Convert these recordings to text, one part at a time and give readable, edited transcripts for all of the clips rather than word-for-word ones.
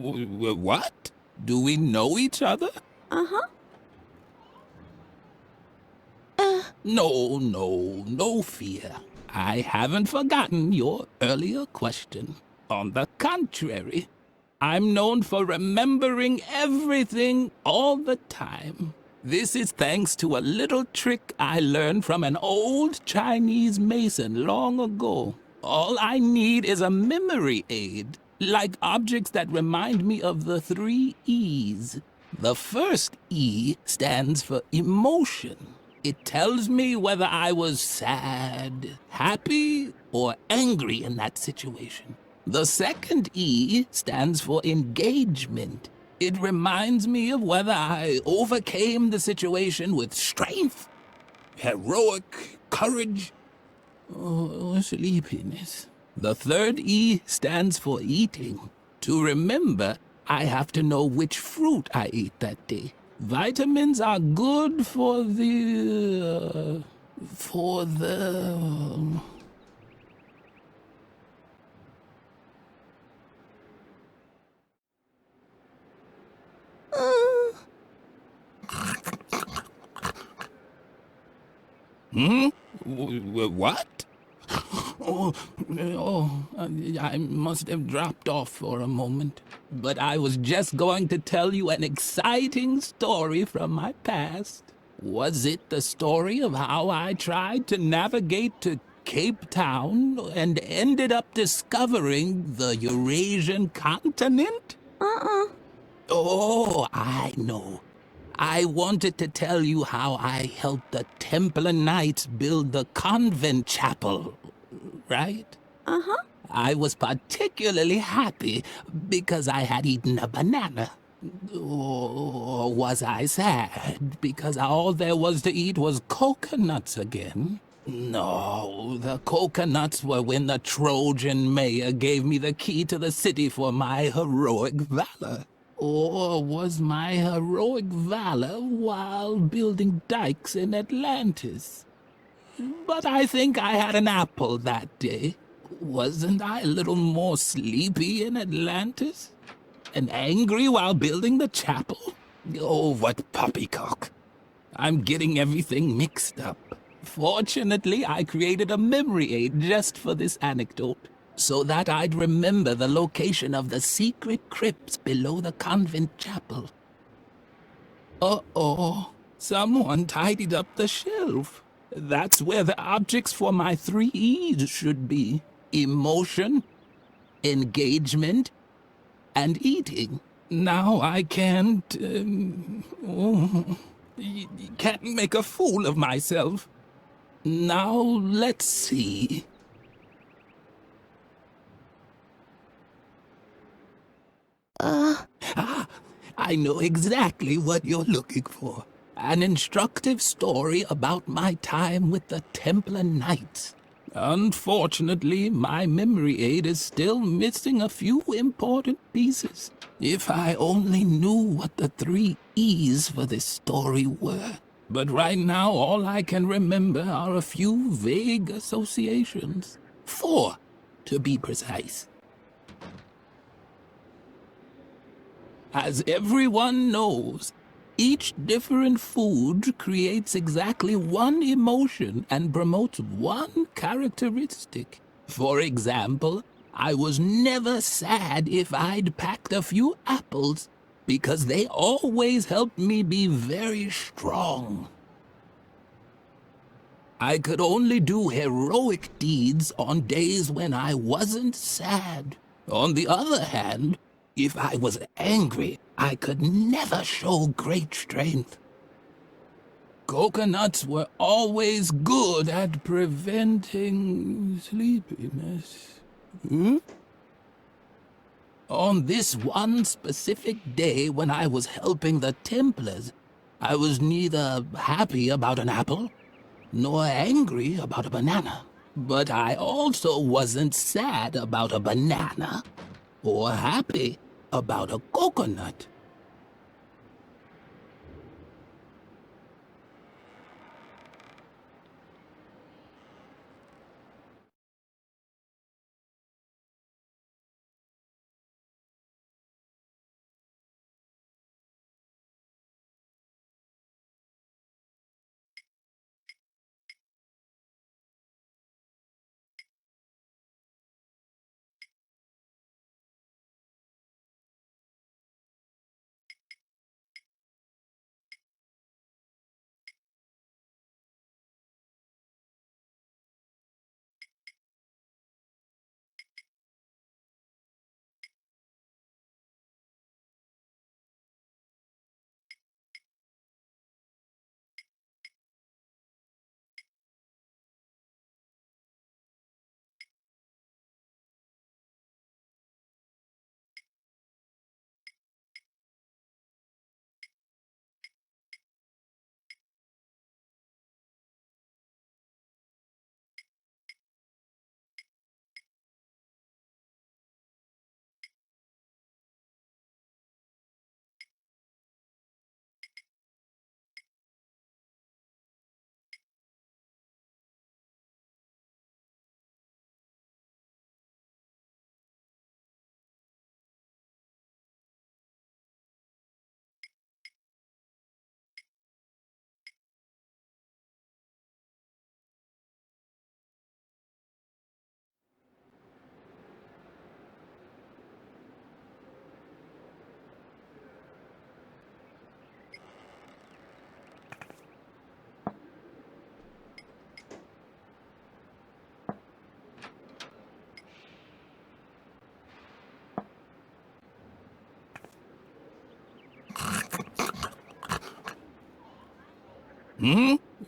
What? Do we know each other? Uh-huh. No fear. I haven't forgotten your earlier question. On the contrary, I'm known for remembering everything all the time. This is thanks to a little trick I learned from an old Chinese mason long ago. All I need is a memory aid, like objects that remind me of the 3 E's. The first E stands for emotion. It tells me whether I was sad, happy, or angry in that situation. The second E stands for engagement. It reminds me of whether I overcame the situation with strength, heroic courage, or sleepiness. The third E stands for eating. To remember, I have to know which fruit I ate that day. Vitamins are good for the... What? I must have dropped off for a moment. But I was just going to tell you an exciting story from my past. Was it the story of how I tried to navigate to Cape Town and ended up discovering the Eurasian continent? Oh, I know. I wanted to tell you how I helped the Templar Knights build the convent chapel, right? Uh-huh. I was particularly happy because I had eaten a banana. Or was I sad because all there was to eat was coconuts again? No, the coconuts were when the Trojan mayor gave me the key to the city for my heroic valor. Or was my heroic valor while building dikes in Atlantis? But I think I had an apple that day. Wasn't I a little more sleepy in Atlantis? And angry while building the chapel? Oh, what poppycock. I'm getting everything mixed up. Fortunately, I created a memory aid just for this anecdote, so that I'd remember the location of the secret crypts below the convent chapel. Uh-oh, someone tidied up the shelf. That's where the objects for my 3 E's should be. Emotion, engagement, and eating. Now I can't make a fool of myself. Now let's see. I know exactly what you're looking for. An instructive story about my time with the Templar Knights. Unfortunately, my memory aid is still missing a few important pieces. If I only knew what the 3 E's for this story were. But right now, all I can remember are a few vague associations. 4, to be precise. As everyone knows, each different food creates exactly one emotion and promotes one characteristic. For example, I was never sad if I'd packed a few apples, because they always helped me be very strong. I could only do heroic deeds on days when I wasn't sad. On the other hand, if I was angry, I could never show great strength. Coconuts were always good at preventing sleepiness. On this one specific day when I was helping the Templars, I was neither happy about an apple nor angry about a banana. But I also wasn't sad about a banana or happy about a coconut.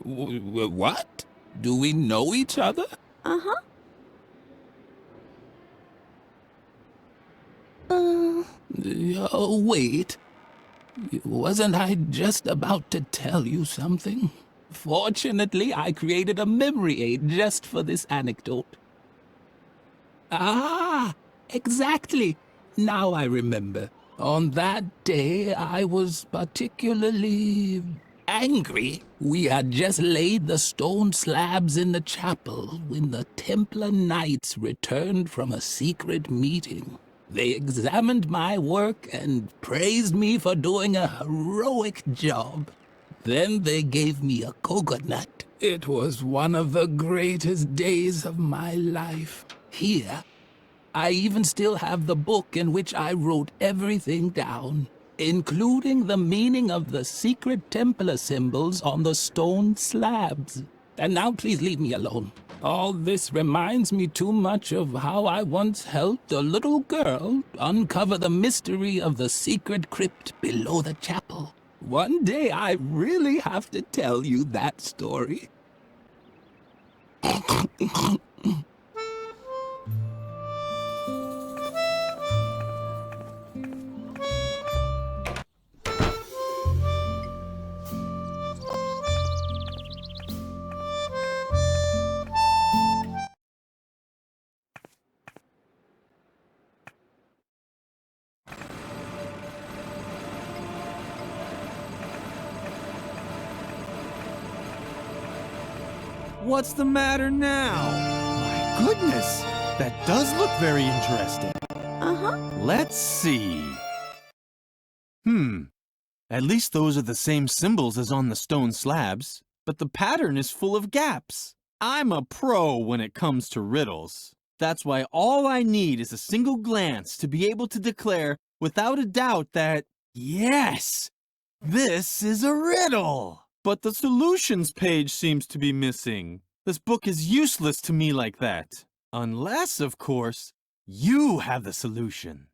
What? Do we know each other? Uh-huh. Oh, wait. Wasn't I just about to tell you something? Fortunately, I created a memory aid just for this anecdote. Ah, exactly. Now I remember. On that day, I was particularly angry. We had just laid the stone slabs in the chapel when the Templar Knights returned from a secret meeting. They examined my work and praised me for doing a heroic job. Then they gave me a coconut. It was one of the greatest days of my life. Here, I even still have the book in which I wrote everything down, including the meaning of the secret Templar symbols on the stone slabs. And now please leave me alone. All this reminds me too much of how I once helped a little girl uncover the mystery of the secret crypt below the chapel. One day I really have to tell you that story. What's the matter now? My goodness, that does look very interesting. Uh-huh. Let's see. At least those are the same symbols as on the stone slabs, but the pattern is full of gaps. I'm a pro when it comes to riddles. That's why all I need is a single glance to be able to declare without a doubt that, yes, this is a riddle. But the solutions page seems to be missing. This book is useless to me like that. Unless, of course, you have the solution.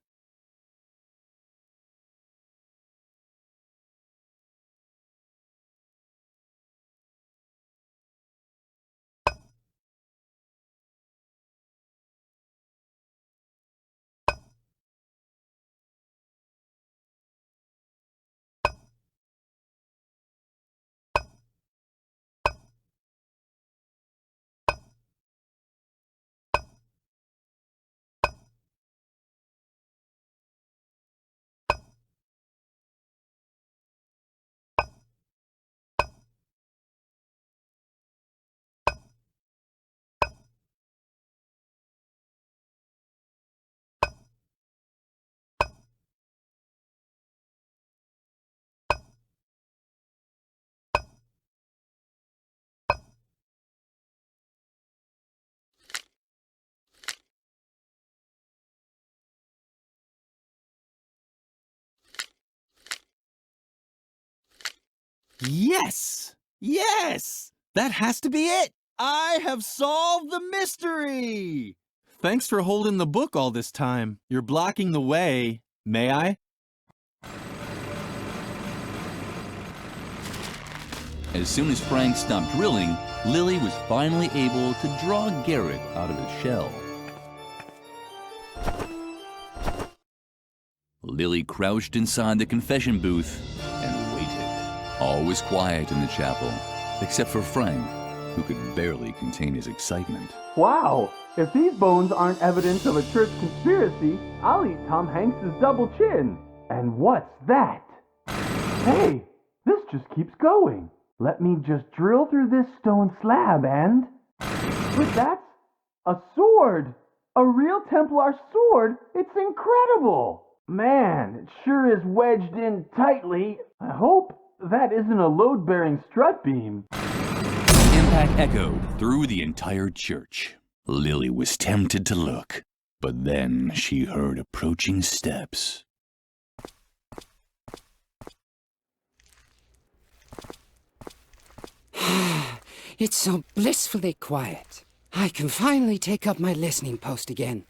Yes! Yes! That has to be it! I have solved the mystery! Thanks for holding the book all this time. You're blocking the way. May I? As soon as Frank stopped drilling, Lilly was finally able to draw Garrett out of his shell. Lilly crouched inside the confession booth and waited. All was quiet in the chapel, except for Frank, who could barely contain his excitement. Wow! If these bones aren't evidence of a church conspiracy, I'll eat Tom Hanks's double chin. And what's that? Hey, this just keeps going. Let me just drill through this stone slab and... Wait, that's a sword! A real Templar sword? It's incredible! Man, it sure is wedged in tightly. I hope that isn't a load-bearing strut beam. The impact echoed through the entire church. Lilly was tempted to look, but then she heard approaching steps. It's so blissfully quiet. I can finally take up my listening post again.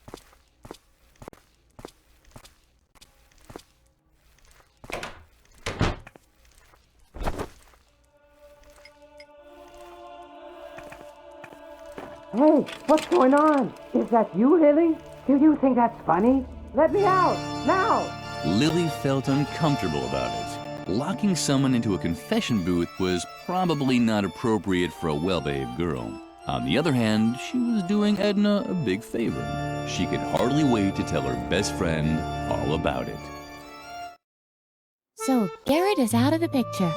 Hey, what's going on? Is that you, Lily? Do you think that's funny? Let me out, now! Lily felt uncomfortable about it. Locking someone into a confession booth was probably not appropriate for a well-behaved girl. On the other hand, she was doing Edna a big favor. She could hardly wait to tell her best friend all about it. So Garrett is out of the picture.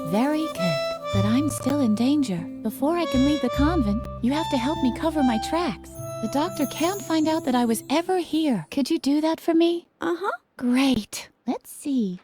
Very good. But I'm still in danger. Before I can leave the convent, you have to help me cover my tracks. The doctor can't find out that I was ever here. Could you do that for me? Uh-huh. Great. Let's see.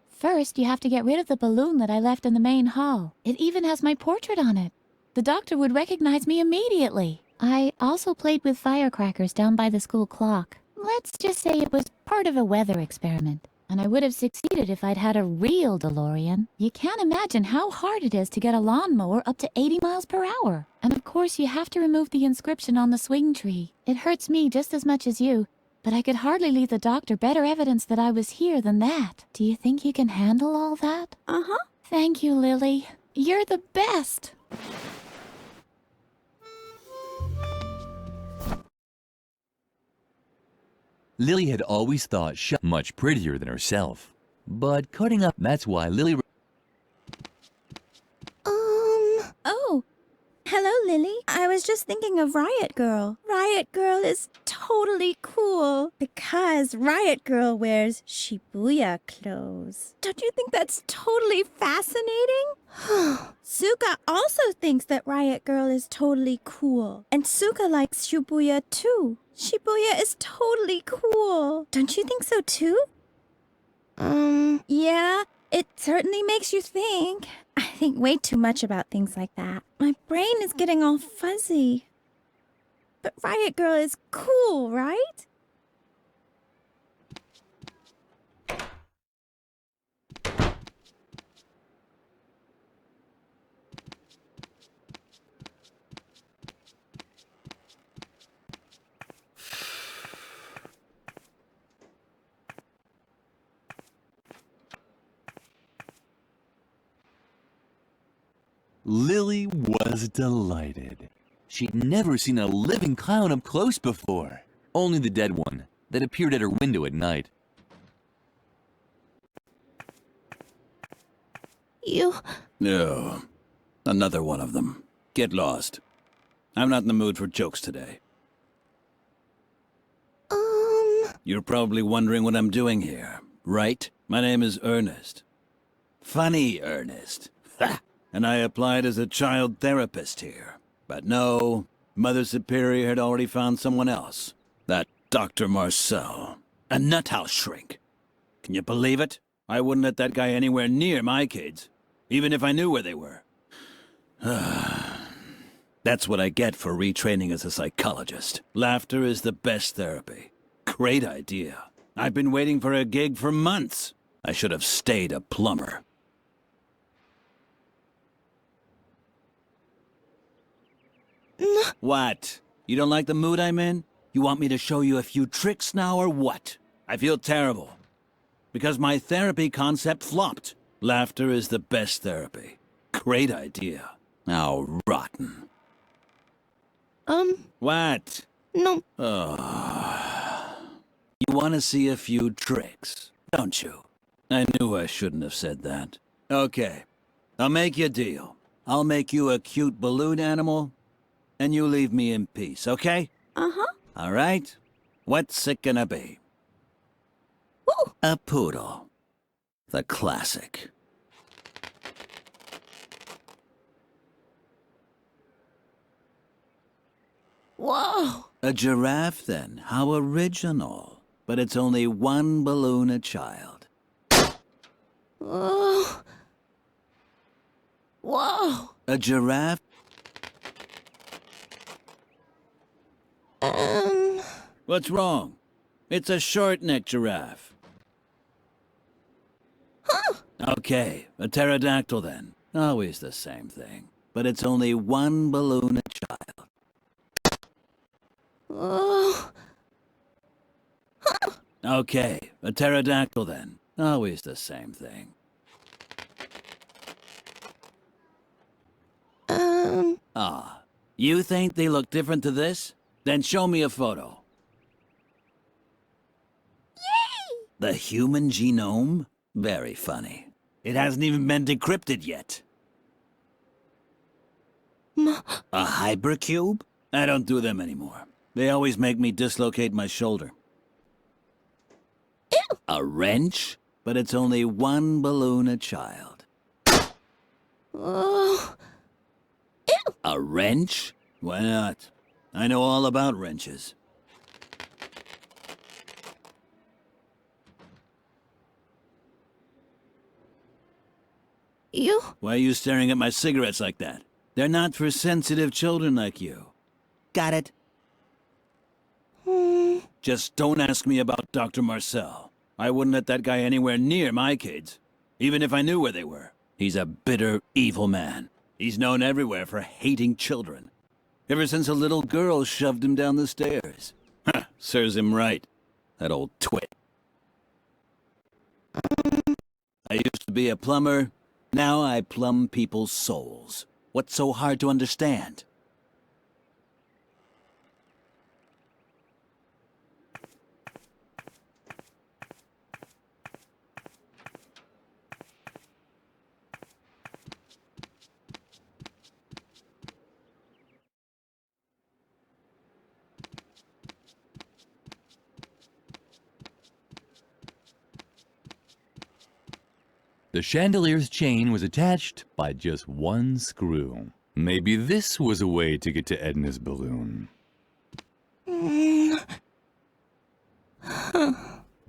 First, you have to get rid of the balloon that I left in the main hall. It even has my portrait on it. The doctor would recognize me immediately. I also played with firecrackers down by the school clock. Let's just say it was part of a weather experiment. And I would have succeeded if I'd had a real DeLorean. You can't imagine how hard it is to get a lawnmower up to 80 miles per hour. And of course, you have to remove the inscription on the swing tree. It hurts me just as much as you, but I could hardly leave the doctor better evidence that I was here than that. Do you think you can handle all that? Uh-huh. Thank you, Lily. You're the best. Lily had always thought she was much prettier than herself. But cutting up, that's why Lily... Oh. Hello, Lily. I was just thinking of Riot Girl. Riot Girl is totally cool because Riot Girl wears Shibuya clothes. Don't you think that's totally fascinating? Suka also thinks that Riot Girl is totally cool. And Suka likes Shibuya too. Shibuya is totally cool. Don't you think so too? Yeah, it certainly makes you think. I think way too much about things like that. My brain is getting all fuzzy. But Riot Girl is cool, right? Lily was delighted. She'd never seen a living clown up close before. Only the dead one that appeared at her window at night. No, another one of them. Get lost. I'm not in the mood for jokes today. You're probably wondering what I'm doing here, right? My name is Ernest. Funny Ernest. Ha! And I applied as a child therapist here. But no, Mother Superior had already found someone else. That Dr. Marcel. A nuthouse shrink. Can you believe it? I wouldn't let that guy anywhere near my kids, even if I knew where they were. That's what I get for retraining as a psychologist. Laughter is the best therapy. Great idea. I've been waiting for a gig for months. I should have stayed a plumber. What? You don't like the mood I'm in? You want me to show you a few tricks now or what? I feel terrible. Because my therapy concept flopped. Laughter is the best therapy. Great idea. How rotten. What? No. You want to see a few tricks, don't you? I knew I shouldn't have said that. Okay. I'll make you a deal. I'll make you a cute balloon animal, and you leave me in peace, okay? Uh-huh. All right? What's it gonna be? Ooh. A poodle. The classic. Whoa. A giraffe, then. How original. But it's only one balloon a child. Whoa. Whoa. A giraffe? What's wrong? It's a short-necked giraffe. Huh. Okay, a pterodactyl then. Always the same thing. But it's only one balloon a child. Whoa. Huh. Okay, a pterodactyl then. Always the same thing. Ah, You think they look different to this? Then show me a photo. Yay! The human genome? Very funny. It hasn't even been decrypted yet. A hypercube? I don't do them anymore. They always make me dislocate my shoulder. Ew! A wrench? But it's only one balloon a child. Oh. Ew! A wrench? Why not? I know all about wrenches. You? Why are you staring at my cigarettes like that? They're not for sensitive children like you. Got it? Just don't ask me about Dr. Marcel. I wouldn't let that guy anywhere near my kids, even if I knew where they were. He's a bitter, evil man. He's known everywhere for hating children. Ever since a little girl shoved him down the stairs. Huh, serves him right. That old twit. I used to be a plumber. Now I plumb people's souls. What's so hard to understand? The chandelier's chain was attached by just one screw. Maybe this was a way to get to Edna's balloon.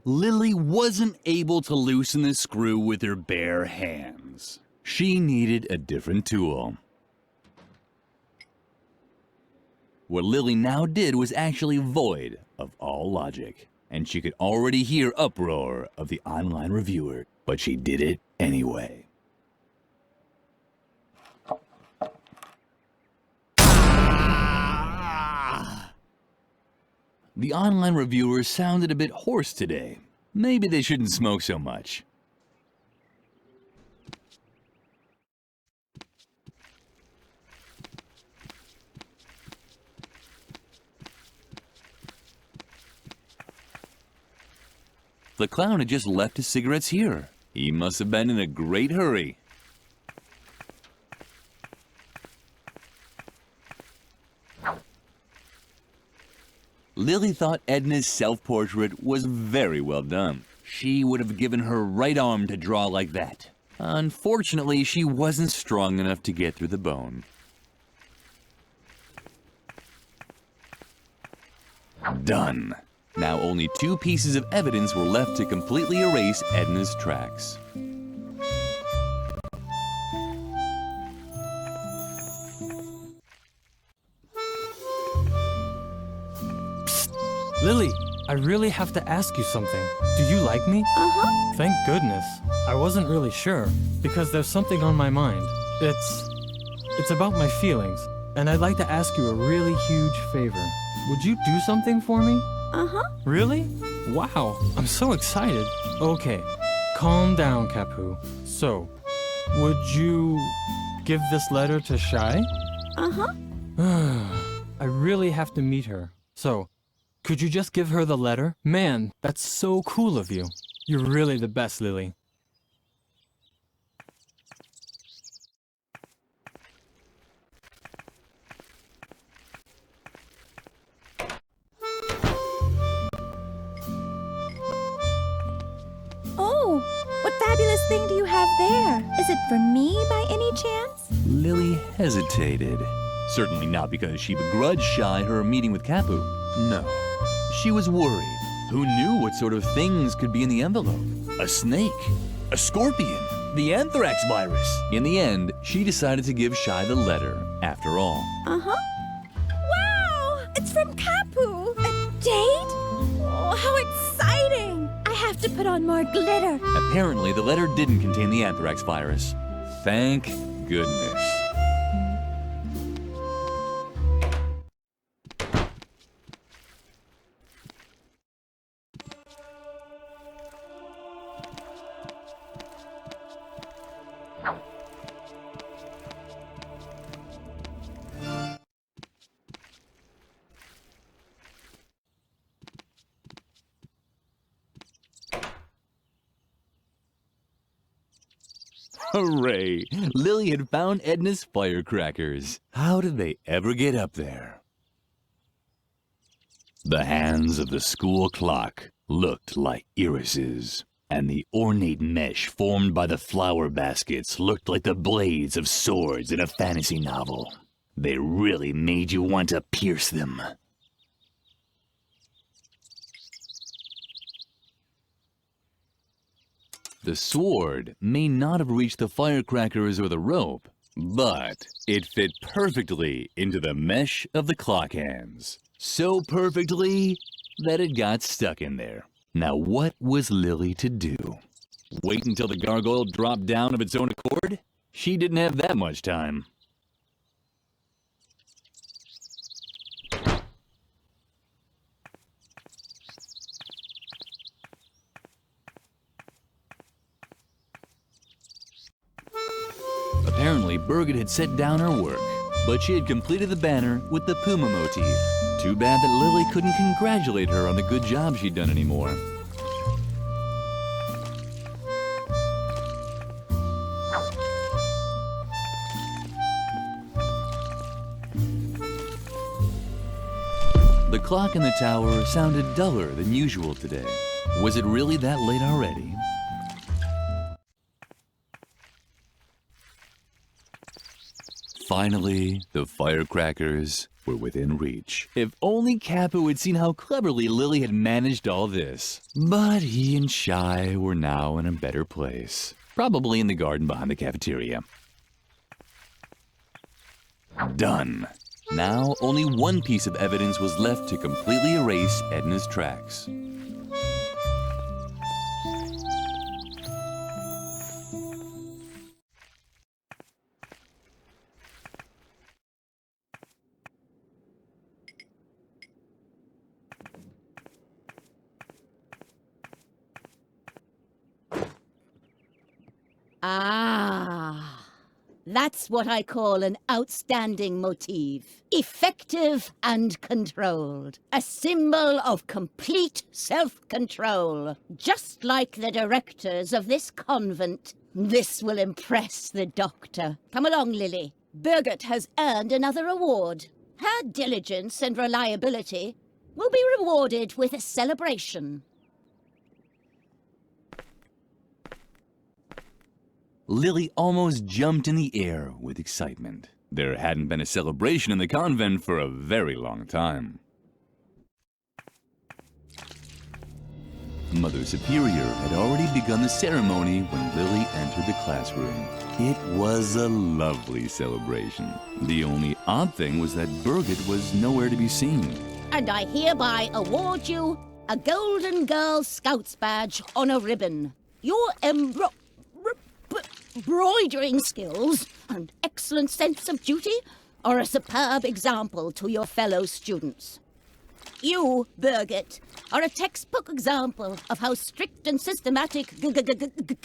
Lilly wasn't able to loosen the screw with her bare hands. She needed a different tool. What Lilly now did was actually void of all logic, and she could already hear uproar of the online reviewer, but she did it anyway. The online reviewers sounded a bit hoarse today. Maybe they shouldn't smoke so much. The clown had just left his cigarettes here. He must have been in a great hurry. Lilly thought Edna's self-portrait was very well done. She would have given her right arm to draw like that. Unfortunately, she wasn't strong enough to get through the bone. Done. Now only 2 pieces of evidence were left to completely erase Edna's tracks. Lilly, I really have to ask you something. Do you like me? Uh-huh. Thank goodness. I wasn't really sure, because there's something on my mind. It's about my feelings, and I'd like to ask you a really huge favor. Would you do something for me? Uh-huh. Really? Wow, I'm so excited. Okay, calm down, Capu. So, would you give this letter to Shy? Uh-huh. I really have to meet her. So, could you just give her the letter? Man, that's so cool of you. You're really the best, Lilly. Oh, what fabulous thing do you have there? Is it for me by any chance? Lilly hesitated. Certainly not because she begrudged Shy her meeting with Capu. No. She was worried. Who knew what sort of things could be in the envelope? A snake? A scorpion? The anthrax virus? In the end, she decided to give Shy the letter, after all. Uh-huh. Wow! It's from Capu! A date? Oh, how exciting! I have to put on more glitter. Apparently, the letter didn't contain the anthrax virus. Thank goodness. Hooray! Lilly had found Edna's firecrackers. How did they ever get up there? The hands of the school clock looked like irises, and the ornate mesh formed by the flower baskets looked like the blades of swords in a fantasy novel. They really made you want to pierce them. The sword may not have reached the firecrackers or the rope, but it fit perfectly into the mesh of the clock hands. So perfectly that it got stuck in there. Now what was Lilly to do? Wait until the gargoyle dropped down of its own accord? She didn't have that much time. Apparently, Birgit had set down her work, but she had completed the banner with the puma motif. Too bad that Lilly couldn't congratulate her on the good job she'd done anymore. The clock in the tower sounded duller than usual today. Was it really that late already? Finally, the firecrackers were within reach. If only Capo had seen how cleverly Lilly had managed all this. But he and Shy were now in a better place. Probably in the garden behind the cafeteria. Done. Now, only one piece of evidence was left to completely erase Edna's tracks. Ah, that's what I call an outstanding motif. Effective and controlled. A symbol of complete self-control. Just like the directors of this convent. This will impress the doctor. Come along, Lilly. Birgit has earned another award. Her diligence and reliability will be rewarded with a celebration. Lilly almost jumped in the air with excitement. There hadn't been a celebration in the convent for a very long time. Mother Superior had already begun the ceremony when Lilly entered the classroom. It was a lovely celebration. The only odd thing was that Birgit was nowhere to be seen. And I hereby award you a Golden Girl Scouts badge on a ribbon. Your embroidering skills and excellent sense of duty are a superb example to your fellow students. You, Birgit, are a textbook example of how strict and systematic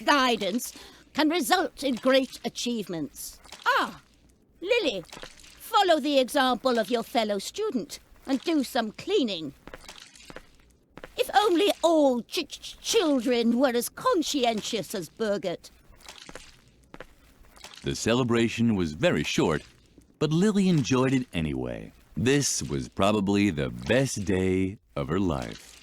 guidance can result in great achievements. Ah, Lilly, follow the example of your fellow student and do some cleaning. If only all children were as conscientious as Birgit. The celebration was very short, but Lilly enjoyed it anyway. This was probably the best day of her life.